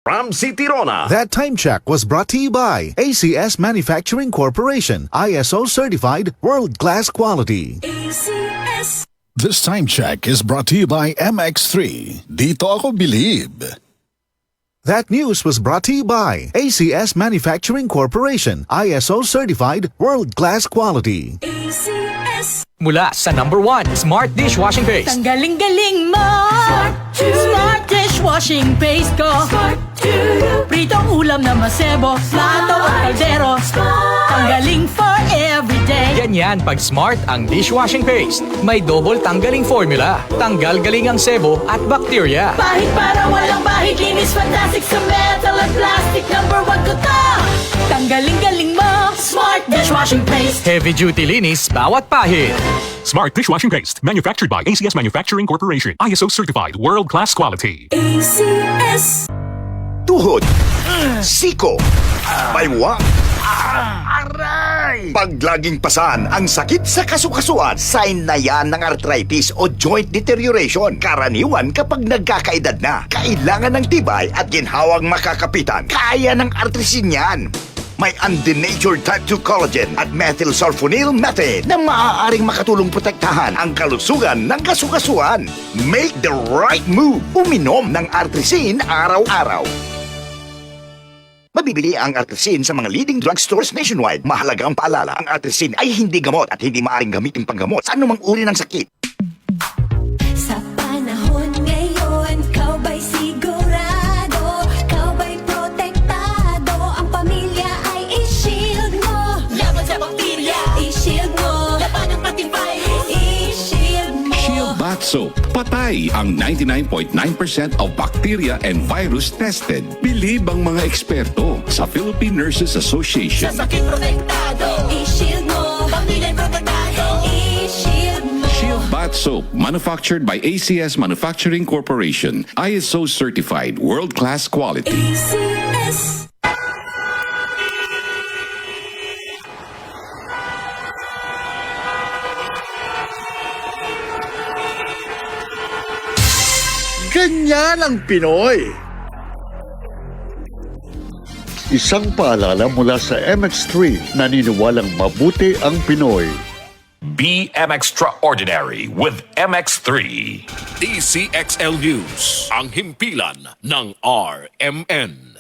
From City Rona. That time check was brought to you by ACS Manufacturing Corporation, ISO certified world-class quality. ACS. This time check is brought to you by MX3. Dito ako believe. That news was brought to you by ACS Manufacturing Corporation, ISO certified world-class quality. ACS. Mula sa #1 Smart Dishwashing Paste. Ang galing-galing mo! Smart dishwashing paste ko! Pritong ulam na masebo, plato o kaldero. Tanggaling for everyday. Ganyan pag Smart ang dishwashing paste. May double tanggaling formula. Tanggal galing ang sebo at bakterya. Bahid para walang bahid, linis fantastic sa metal at plastic. #1 ko to! Tanggaling-galing mo! Smart dishwashing paste. Heavy duty linis bawat pahid. Smart Dishwashing Paste, manufactured by ACS Manufacturing Corporation. ISO certified, world-class quality. ACS. Tuhod. Siko. Baywang. Aray! Pag laging pasan ang sakit sa kasukasuan, sign na yan ng arthritis o joint deterioration. Karaniwan kapag nagkakaedad na. Kailangan ng tibay at ginhawang makakapitan. Kaya ng artrisin yan. May undenatured type 2 collagen at methylsulfonyl methane na maaaring makatulong protektahan ang kalusugan ng kasukasuan. Make the right move. Uminom ng artrisin araw-araw. Mabibili ang artrisin sa mga leading drugstores nationwide. Mahalaga ang paalala, ang artrisin ay hindi gamot at hindi maaaring gamitin panggamot sa anumang uri ng sakit. Sa panahon ngayon, kau ba'y sigurado? Kau ba'y protektado? Ang pamilya ay i-shield mo. Laban sa bakterya, i-shield mo. Laban ng pating virus, i-shield mo. Shield Bath Soap. Patay ang 99.9% of bacteria and virus tested. Bilib ang mga eksperto sa Philippine Nurses Association. Sa sakit protektado, i-shield mo. Pamilya'y protektado, i-shield mo. Shield Bath Soap, manufactured by ACS Manufacturing Corporation. ISO certified, world-class quality. ACS. Ganyan ang Pinoy. Isang paalala mula sa MX3, naniniwalang mabuti ang Pinoy. Be extraordinary with MX3. DCXL News, ang himpilan ng RMN.